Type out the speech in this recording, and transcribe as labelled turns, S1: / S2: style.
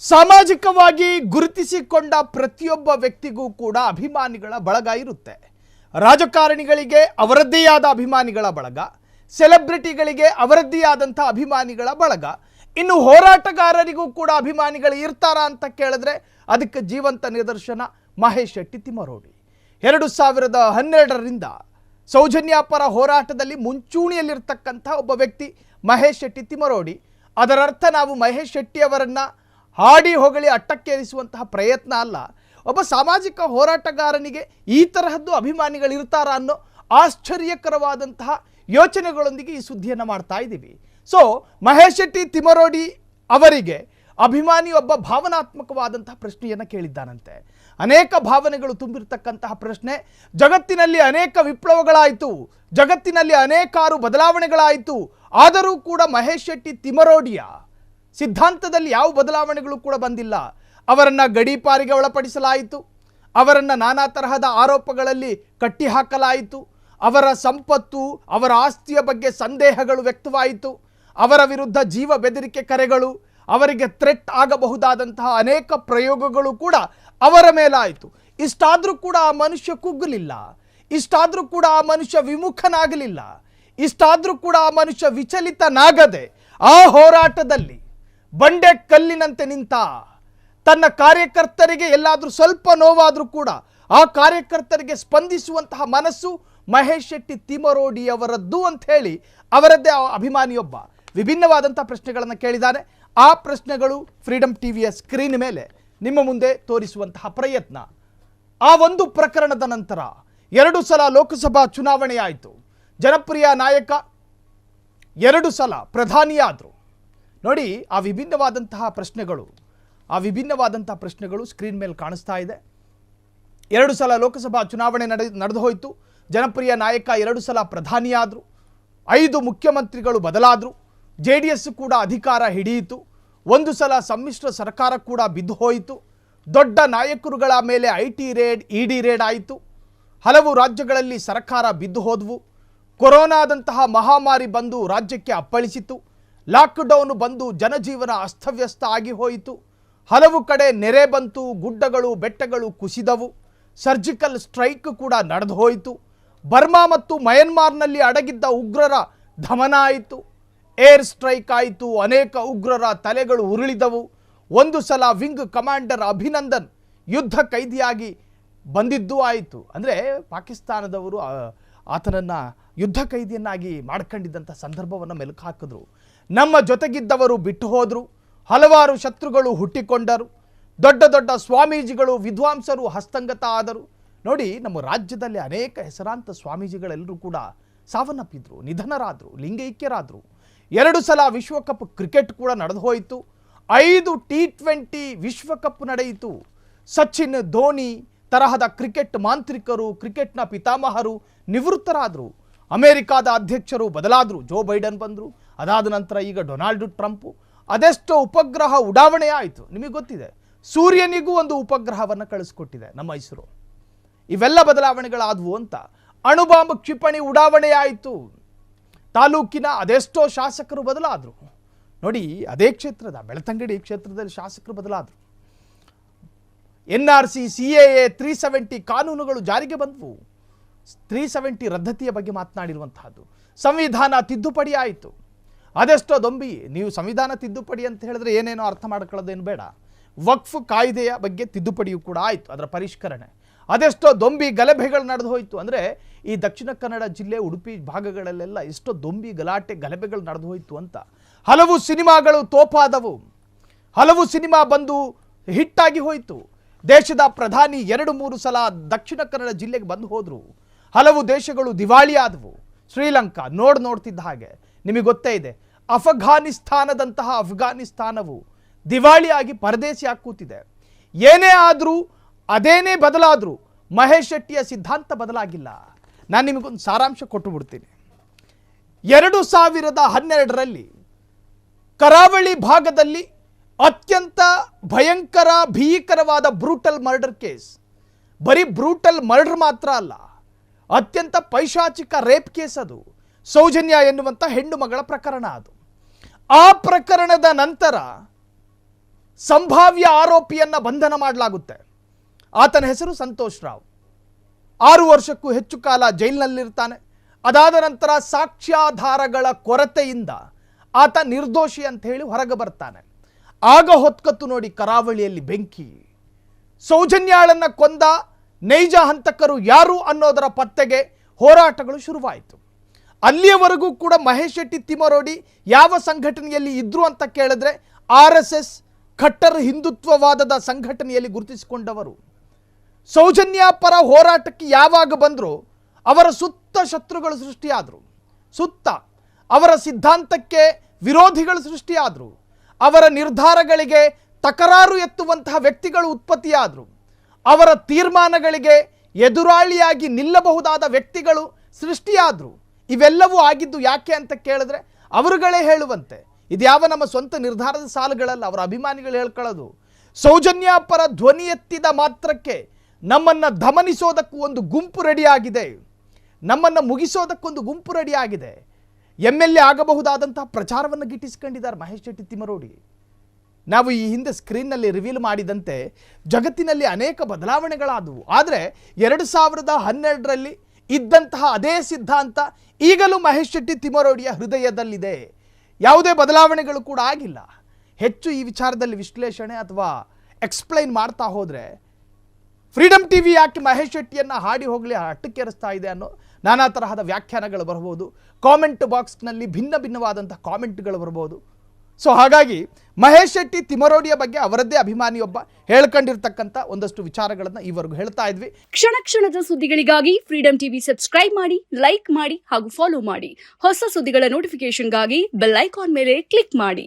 S1: ಸಾಮಾಜಿಕವಾಗಿ ಗುರುತಿಸಿಕೊಂಡ ಪ್ರತಿಯೊಬ್ಬ ವ್ಯಕ್ತಿಗೂ ಕೂಡ ಅಭಿಮಾನಿಗಳ ಬಳಗ ಇರುತ್ತೆ. ರಾಜಕಾರಣಿಗಳಿಗೆ ಅವರದ್ದೇ ಆದ ಅಭಿಮಾನಿಗಳ ಬಳಗ, ಸೆಲೆಬ್ರಿಟಿಗಳಿಗೆ ಅವರದ್ದೇ ಆದಂಥ ಅಭಿಮಾನಿಗಳ ಬಳಗ, ಇನ್ನು ಹೋರಾಟಗಾರರಿಗೂ ಕೂಡ ಅಭಿಮಾನಿಗಳು ಇರ್ತಾರಾ ಅಂತ ಕೇಳಿದ್ರೆ ಅದಕ್ಕೆ ಜೀವಂತ ನಿದರ್ಶನ ಮಹೇಶ್ ಶೆಟ್ಟಿ ತಿಮ್ಮರೋಡಿ. 2012ರಿಂದ ಸೌಜನ್ಯಾಪರ ಹೋರಾಟದಲ್ಲಿ ಮುಂಚೂಣಿಯಲ್ಲಿರ್ತಕ್ಕಂಥ ಒಬ್ಬ ವ್ಯಕ್ತಿ ಮಹೇಶ್ ಶೆಟ್ಟಿ ತಿಮ್ಮರೋಡಿ. ಅದರರ್ಥ ನಾವು ಮಹೇಶ್ ಶೆಟ್ಟಿ ಅವರನ್ನ ಹಾಡಿ ಹೊಗಳಿ ಅಟ್ಟಕ್ಕೇರಿಸುವಂತಹ ಪ್ರಯತ್ನ ಅಲ್ಲ. ಒಬ್ಬ ಸಾಮಾಜಿಕ ಹೋರಾಟಗಾರನಿಗೆ ಈ ತರಹದ್ದು ಅಭಿಮಾನಿಗಳು ಇರ್ತಾರಾ ಅನ್ನೋ ಆಶ್ಚರ್ಯಕರವಾದಂತಹ ಯೋಚನೆಗಳೊಂದಿಗೆ ಈ ಸುದ್ದಿಯನ್ನು ಮಾಡ್ತಾ ಇದ್ದೀವಿ. ಸೊ ಮಹೇಶ್ ಶೆಟ್ಟಿ ತಿಮ್ಮರೋಡಿ ಅವರಿಗೆ ಅಭಿಮಾನಿ ಒಬ್ಬ ಭಾವನಾತ್ಮಕವಾದಂತಹ ಪ್ರಶ್ನೆಯನ್ನು ಕೇಳಿದ್ದಾನಂತೆ. ಅನೇಕ ಭಾವನೆಗಳು ತುಂಬಿರ್ತಕ್ಕಂತಹ ಪ್ರಶ್ನೆ. ಜಗತ್ತಿನಲ್ಲಿ ಅನೇಕ ವಿಪ್ಲವಗಳಾಯಿತು, ಜಗತ್ತಿನಲ್ಲಿ ಅನೇಕಾರು ಬದಲಾವಣೆಗಳಾಯಿತು, ಆದರೂ ಕೂಡ ಮಹೇಶ್ ಶೆಟ್ಟಿ ತಿಮ್ಮರೋಡಿಯ ಸಿದ್ಧಾಂತದಲ್ಲಿ ಯಾವ ಬದಲಾವಣೆಗಳು ಕೂಡ ಬಂದಿಲ್ಲ. ಅವರನ್ನು ಗಡೀಪಾರಿಗೆ ಒಳಪಡಿಸಲಾಯಿತು, ಅವರನ್ನು ನಾನಾ ತರಹದ ಆರೋಪಗಳಲ್ಲಿ ಕಟ್ಟಿಹಾಕಲಾಯಿತು, ಅವರ ಸಂಪತ್ತು ಅವರ ಆಸ್ತಿಯ ಬಗ್ಗೆ ಸಂದೇಹಗಳು ವ್ಯಕ್ತವಾಯಿತು, ಅವರ ವಿರುದ್ಧ ಜೀವ ಬೆದರಿಕೆ ಕರೆಗಳು, ಅವರಿಗೆ ಥ್ರೆಟ್ ಆಗಬಹುದಾದಂತಹ ಅನೇಕ ಪ್ರಯೋಗಗಳು ಕೂಡ ಅವರ ಮೇಲಾಯಿತು. ಇಷ್ಟಾದರೂ ಕೂಡ ಆ ಮನುಷ್ಯ ಕುಗ್ಗಲಿಲ್ಲ, ಇಷ್ಟಾದರೂ ಕೂಡ ಆ ಮನುಷ್ಯ ವಿಮುಖನಾಗಲಿಲ್ಲ, ಇಷ್ಟಾದರೂ ಕೂಡ ಆ ಮನುಷ್ಯ ವಿಚಲಿತನಾಗದೆ ಆ ಹೋರಾಟದಲ್ಲಿ ಬಂಡೆ ಕಲ್ಲಿನಂತೆ ನಿಂತ. ತನ್ನ ಕಾರ್ಯಕರ್ತರಿಗೆ ಎಲ್ಲಾದರೂ ಸ್ವಲ್ಪ ನೋವಾದರೂ ಕೂಡ ಆ ಕಾರ್ಯಕರ್ತರಿಗೆ ಸ್ಪಂದಿಸುವಂತಹ ಮನಸ್ಸು ಮಹೇಶ್ ಶೆಟ್ಟಿ ತಿಮ್ಮರೋಡಿ ಅವರದ್ದು ಅಂತ ಹೇಳಿ ಅವರದ್ದೇ ಅಭಿಮಾನಿಯೊಬ್ಬ ವಿಭಿನ್ನವಾದಂಥ ಪ್ರಶ್ನೆಗಳನ್ನು ಕೇಳಿದ್ದಾನೆ. ಆ ಪ್ರಶ್ನೆಗಳು ಫ್ರೀಡಮ್ ಟಿವಿಯ ಸ್ಕ್ರೀನ್ ಮೇಲೆ ನಿಮ್ಮ ಮುಂದೆ ತೋರಿಸುವಂತಹ ಪ್ರಯತ್ನ. ಆ ಒಂದು ಪ್ರಕರಣದ ನಂತರ 2 ಸಲ ಲೋಕಸಭಾ ಚುನಾವಣೆ ಆಯಿತು. ಜನಪ್ರಿಯ ನಾಯಕ 2 ಸಲ ಪ್ರಧಾನಿಯಾದರು. ನೋಡಿ, ಆ ವಿಭಿನ್ನವಾದಂತಹ ಪ್ರಶ್ನೆಗಳು ಸ್ಕ್ರೀನ್ ಮೇಲೆ ಕಾಣಿಸ್ತಾ ಇದೆ. 2 ಸಲ ಲೋಕಸಭಾ ಚುನಾವಣೆ ನಡೆದು ಹೋಯಿತು. ಜನಪ್ರಿಯ ನಾಯಕ 2 ಸಲ ಪ್ರಧಾನಿಯಾದರು. 5 ಮುಖ್ಯಮಂತ್ರಿಗಳು ಬದಲಾದರು. JDS ಕೂಡ ಅಧಿಕಾರ ಹಿಡಿಯಿತು. 1 ಸಲ ಸಮ್ಮಿಶ್ರ ಸರ್ಕಾರ ಕೂಡ ಬಿದ್ದು ಹೋಯಿತು. ದೊಡ್ಡ ನಾಯಕರುಗಳ ಮೇಲೆ IT ರೇಡ್, ED ರೇಡ್ ಆಯಿತು. ಹಲವು ರಾಜ್ಯಗಳಲ್ಲಿ ಸರ್ಕಾರ ಬಿದ್ದು ಹೋದವು. ಕೊರೋನಾದಂತಹ ಮಹಾಮಾರಿ ಬಂದು ರಾಜ್ಯಕ್ಕೆ ಅಪ್ಪಳಿಸಿತು. ಲಾಕ್ಡೌನ್ ಬಂದು ಜನಜೀವನ ಅಸ್ತವ್ಯಸ್ತ ಆಗಿ ಹೋಯಿತು. ಹಲವು ಕಡೆ ನೆರೆ ಬಂತು, ಗುಡ್ಡಗಳು ಬೆಟ್ಟಗಳು ಕುಸಿದವು. ಸರ್ಜಿಕಲ್ ಸ್ಟ್ರೈಕ್ ಕೂಡ ನಡೆದು ಹೋಯಿತು. ಬರ್ಮಾ ಮತ್ತು ಮಯನ್ಮಾರ್ನಲ್ಲಿ ಅಡಗಿದ್ದ ಉಗ್ರರ ದಮನ ಆಯಿತು. ಏರ್ ಸ್ಟ್ರೈಕ್ ಆಯಿತು. ಅನೇಕ ಉಗ್ರರ ತಲೆಗಳು ಉರುಳಿದವು. 1 ಸಲ ವಿಂಗ್ ಕಮಾಂಡರ್ ಅಭಿನಂದನ್ ಯುದ್ಧ ಕೈದಿಯಾಗಿ ಬಂದಿದ್ದೂ ಆಯಿತು. ಅಂದರೆ ಪಾಕಿಸ್ತಾನದವರು ಆತನನ್ನು ಯುದ್ಧ ಕೈದಿಯನ್ನಾಗಿ ಮಾಡ್ಕೊಂಡಿದ್ದಂಥ ಸಂದರ್ಭವನ್ನು ಮೆಲುಕು ಹಾಕಿದ್ರು. ನಮ್ಮ ಜೊತೆಗಿದ್ದವರು ಬಿಟ್ಟು ಹೋದರು. ಹಲವಾರು ಶತ್ರುಗಳು ಹುಟ್ಟಿಕೊಂಡರು. ದೊಡ್ಡ ದೊಡ್ಡ ಸ್ವಾಮೀಜಿಗಳು, ವಿದ್ವಾಂಸರು ಹಸ್ತಂಗತ ಆದರು. ನೋಡಿ, ನಮ್ಮ ರಾಜ್ಯದಲ್ಲಿ ಅನೇಕ ಹೆಸರಾಂತ ಸ್ವಾಮೀಜಿಗಳೆಲ್ಲರೂ ಕೂಡ ಸಾವನ್ನಪ್ಪಿದ್ರು, ನಿಧನರಾದರು, ಲಿಂಗೈಕ್ಯರಾದರು. 2 ಸಲ ವಿಶ್ವಕಪ್ ಕ್ರಿಕೆಟ್ ಕೂಡ ನಡೆದು ಹೋಯಿತು. 5 T20 ವಿಶ್ವಕಪ್ ನಡೆಯಿತು. ಸಚಿನ್, ಧೋನಿ ತರಹದ ಕ್ರಿಕೆಟ್ ಮಾಂತ್ರಿಕರು, ಕ್ರಿಕೆಟ್ನ ಪಿತಾಮಹರು ನಿವೃತ್ತರಾದರು. ಅಮೆರಿಕಾದ ಅಧ್ಯಕ್ಷರು ಬದಲಾದರು, ಜೋ ಬೈಡನ್ ಬಂದರು. ಅದಾದ ನಂತರ ಈಗ ಡೊನಾಲ್ಡ್ ಟ್ರಂಪು. ಅದೆಷ್ಟೋ ಉಪಗ್ರಹ ಉಡಾವಣೆ ಆಯಿತು. ನಿಮಗೆ ಗೊತ್ತಿದೆ, ಸೂರ್ಯನಿಗೂ ಒಂದು ಉಪಗ್ರಹವನ್ನು ಕಳಿಸ್ಕೊಟ್ಟಿದೆ ನಮ್ಮ ಇಸ್ರೋ. ಇವೆಲ್ಲ ಬದಲಾವಣೆಗಳಾದವು ಅಂತ. ಅಣುಬಾಂಬ್ ಕ್ಷಿಪಣಿ ಉಡಾವಣೆ ಆಯಿತು. ತಾಲೂಕಿನ ಅದೆಷ್ಟೋ ಶಾಸಕರು ಬದಲಾದರು. ನೋಡಿ, ಅದೇ ಕ್ಷೇತ್ರದ ಬೆಳ್ತಂಗಡಿ ಕ್ಷೇತ್ರದಲ್ಲಿ ಶಾಸಕರು ಬದಲಾದರು. NRC, CAA, 370 ಕಾನೂನುಗಳು ಜಾರಿಗೆ ಬಂದವು. 370 ರದ್ದತಿಯ ಬಗ್ಗೆ ಮಾತನಾಡಿರುವಂತಹದ್ದು. ಸಂವಿಧಾನ ತಿದ್ದುಪಡಿ ಆಯಿತು. ಅದೆಷ್ಟೋ ದೊಂಬಿ. ನೀವು ಸಂವಿಧಾನ ತಿದ್ದುಪಡಿ ಅಂತ ಹೇಳಿದ್ರೆ ಏನೇನೋ ಅರ್ಥ ಮಾಡ್ಕೊಳ್ಳೋದೇನು ಬೇಡ. ವಕ್ಫ್ ಕಾಯ್ದೆಯ ಬಗ್ಗೆ ತಿದ್ದುಪಡಿಯೂ ಕೂಡ ಆಯಿತು, ಅದರ ಪರಿಷ್ಕರಣೆ. ಅದೆಷ್ಟೋ ದೊಂಬಿ ಗಲಭೆಗಳು ನಡೆದು ಹೋಯಿತು. ಅಂದರೆ ಈ ದಕ್ಷಿಣ ಕನ್ನಡ ಜಿಲ್ಲೆ, ಉಡುಪಿ ಭಾಗಗಳಲ್ಲೆಲ್ಲ ಎಷ್ಟೋ ದೊಂಬಿ ಗಲಾಟೆ ಗಲಭೆಗಳು ನಡೆದು ಹೋಯಿತು ಅಂತ. ಹಲವು ಸಿನಿಮಾಗಳು ತೋಪಾದವು. ಹಲವು ಸಿನಿಮಾ ಬಂದು ಹಿಟ್ಟಾಗಿ ಹೋಯಿತು. ದೇಶದ ಪ್ರಧಾನಿ 2-3 ಸಲ ದಕ್ಷಿಣ ಕನ್ನಡ ಜಿಲ್ಲೆಗೆ ಬಂದು ಹೋದರು. ಹಲವು ದೇಶಗಳು ದಿವಾಳಿ ಆದವು. ಶ್ರೀಲಂಕಾ ನೋಡ್ತಿದ್ದ ಹಾಗೆ ನಿಮಗೆ ಗೊತ್ತೇ ಇದೆ, ಅಫಘಾನಿಸ್ತಾನದಂತಹ ಅಫ್ಘಾನಿಸ್ತಾನವು ದಿವಾಳಿಯಾಗಿ ಪರದೇಶಿಯಾಗಿ ಕೂತಿದೆ. ಏನೇ ಆದರೂ, ಅದೇನೇ ಬದಲಾದರೂ ಮಹೇಶ್ ಶೆಟ್ಟಿಯ ಸಿದ್ಧಾಂತ ಬದಲಾಗಿಲ್ಲ. ನಾನು ನಿಮಗೊಂದು ಸಾರಾಂಶ ಕೊಟ್ಟು ಬಿಡ್ತೀನಿ. 2012ರಲ್ಲಿ ಕರಾವಳಿ ಭಾಗದಲ್ಲಿ ಅತ್ಯಂತ ಭಯಂಕರ ಭೀಕರವಾದ ಬ್ರೂಟಲ್ ಮರ್ಡರ್ ಕೇಸ್. ಬರೀ ಬ್ರೂಟಲ್ ಮರ್ಡರ್ ಮಾತ್ರ ಅಲ್ಲ, ಅತ್ಯಂತ ಪೈಶಾಚಿಕ ರೇಪ್ ಕೇಸ್ ಅದು. ಸೌಜನ್ಯ ಎನ್ನುವಂಥ ಹೆಣ್ಣು ಮಗಳ ಪ್ರಕರಣ ಅದು. ಆ ಪ್ರಕರಣದ ನಂತರ ಸಂಭಾವ್ಯ ಆರೋಪಿಯನ್ನ ಬಂಧನ ಮಾಡಲಾಗುತ್ತೆ. ಆತನ ಹೆಸರು ಸಂತೋಷ್ ರಾವ್. 6 ವರ್ಷಕ್ಕೂ ಹೆಚ್ಚು ಕಾಲ ಜೈಲಿನಲ್ಲಿರ್ತಾನೆ. ಅದಾದ ನಂತರ ಸಾಕ್ಷ್ಯಾಧಾರಗಳ ಕೊರತೆಯಿಂದ ಆತ ನಿರ್ದೋಷಿ ಅಂತ ಹೇಳಿ ಹೊರಗೆ ಬರ್ತಾನೆ. ಆಗ ಹೊತ್ಕತ್ತು ನೋಡಿ ಕರಾವಳಿಯಲ್ಲಿ ಬೆಂಕಿ. ಸೌಜನ್ಯಾಳನ್ನ ಕೊಂದ ನೈಜ ಹಂತಕರು ಯಾರು ಅನ್ನೋದರ ಪತ್ತೆಗೆ ಹೋರಾಟಗಳು ಶುರುವಾಯಿತು. ಅಲ್ಲಿಯವರೆಗೂ ಕೂಡ ಮಹೇಶ್ ಶೆಟ್ಟಿ ತಿಮರೋಡಿ ಯಾವ ಸಂಘಟನೆಯಲ್ಲಿ ಇದ್ರು ಅಂತ ಕೇಳಿದ್ರೆ RSS ಖಟ್ಟರ್ ಹಿಂದುತ್ವವಾದದ ಸಂಘಟನೆಯಲ್ಲಿ ಗುರುತಿಸಿಕೊಂಡವರು. ಸೌಜನ್ಯ ಪರ ಹೋರಾಟಕ್ಕೆ ಯಾವಾಗ ಬಂದರೂ ಅವರ ಸುತ್ತ ಶತ್ರುಗಳು ಸೃಷ್ಟಿಯಾದರು. ಸುತ್ತ ಅವರ ಸಿದ್ಧಾಂತಕ್ಕೆ ವಿರೋಧಿಗಳು ಸೃಷ್ಟಿಯಾದರು. ಅವರ ನಿರ್ಧಾರಗಳಿಗೆ ತಕರಾರು ಎತ್ತುವಂತಹ ವ್ಯಕ್ತಿಗಳು ಉತ್ಪತ್ತಿಯಾದರು. ಅವರ ತೀರ್ಮಾನಗಳಿಗೆ ಎದುರಾಳಿಯಾಗಿ ನಿಲ್ಲಬಹುದಾದ ವ್ಯಕ್ತಿಗಳು ಸೃಷ್ಟಿಯಾದರು. ಇವೆಲ್ಲವೂ ಆಗಿದ್ದು ಯಾಕೆ ಅಂತ ಕೇಳಿದ್ರೆ ಅವರುಗಳೇ ಹೇಳುವಂತೆ ಇದ್ಯಾವ ನಮ್ಮ ಸ್ವಂತ ನಿರ್ಧಾರದ ಸಾಲುಗಳಲ್ಲ, ಅವರ ಅಭಿಮಾನಿಗಳು ಹೇಳ್ಕೊಳ್ಳೋದು. ಸೌಜನ್ಯ ಪರ ಧ್ವನಿ ಎತ್ತಿದ ಮಾತ್ರಕ್ಕೆ ನಮ್ಮನ್ನು ದಮನಿಸೋದಕ್ಕೂ ಒಂದು ಗುಂಪು ರೆಡಿಯಾಗಿದೆ, ನಮ್ಮನ್ನು ಮುಗಿಸೋದಕ್ಕೊಂದು ಗುಂಪು ರೆಡಿಯಾಗಿದೆ. MLA ಆಗಬಹುದಾದಂತಹ ಪ್ರಚಾರವನ್ನು ಗಿಟ್ಟಿಸ್ಕೊಂಡಿದ್ದಾರೆ ಮಹೇಶ್ ಶೆಟ್ಟಿ ತಿಮರೋಡಿ. ನಾವು ಈ ಹಿಂದೆ ಸ್ಕ್ರೀನ್ನಲ್ಲಿ ರಿವೀಲ್ ಮಾಡಿದಂತೆ ಜಗತ್ತಿನಲ್ಲಿ ಅನೇಕ ಬದಲಾವಣೆಗಳಾದವು. ಆದರೆ 2012ರಲ್ಲಿ ಇದ್ದಂತಹ ಅದೇ ಸಿದ್ಧಾಂತ ಈಗಲೂ ಮಹೇಶ್ ಶೆಟ್ಟಿ ತಿಮರೋಡಿಯ ಹೃದಯದಲ್ಲಿದೆ. ಯಾವುದೇ ಬದಲಾವಣೆಗಳು ಕೂಡ ಆಗಿಲ್ಲ. ಹೆಚ್ಚು ಈ ವಿಚಾರದಲ್ಲಿ ವಿಶ್ಲೇಷಣೆ ಅಥವಾ ಎಕ್ಸ್ಪ್ಲೈನ್ ಮಾಡ್ತಾ ಹೋದರೆ ಫ್ರೀಡಮ್ ಟಿವಿ ಯಾಕೆ ಮಹೇಶ್ ಶೆಟ್ಟಿಯನ್ನು ಹಾಡಿ ಹೋಗಲಿ ಅಟ್ಟಕ್ಕೇರಿಸ್ತಾ ಇದೆ ಅನ್ನೋ ನಾನಾ ತರಹದ ವ್ಯಾಖ್ಯಾನಗಳು ಬರ್ಬೋದು. ಕಾಮೆಂಟ್ ಬಾಕ್ಸ್ನಲ್ಲಿ ಭಿನ್ನ ಭಿನ್ನವಾದಂಥ ಕಾಮೆಂಟ್ಗಳು ಬರ್ಬೋದು. ಸೊ ಹಾಗಾಗಿ ಮಹೇಶ್ ಶೆಟ್ಟಿ ತಿಮರೋಡಿಯ ಬಗ್ಗೆ ಅವರದ್ದೇ ಅಭಿಮಾನಿಯೊಬ್ಬ ಹೇಳ್ಕೊಂಡಿರ್ತಕ್ಕಂಥ ಒಂದಷ್ಟು ವಿಚಾರಗಳನ್ನು ಈವರೆಗೂ ಹೇಳ್ತಾ ಇದ್ವಿ.
S2: ಕ್ಷಣ ಕ್ಷಣದ ಸುದ್ದಿಗಳಿಗಾಗಿ ಫ್ರೀಡಮ್ ಟಿವಿ ಸಬ್ಸ್ಕ್ರೈಬ್ ಮಾಡಿ, ಲೈಕ್ ಮಾಡಿ ಹಾಗೂ ಫಾಲೋ ಮಾಡಿ. ಹೊಸ ಸುದ್ದಿಗಳ ನೋಟಿಫಿಕೇಶನ್ಗಾಗಿ ಬೆಲ್ ಐಕಾನ್ ಮೇಲೆ ಕ್ಲಿಕ್ ಮಾಡಿ.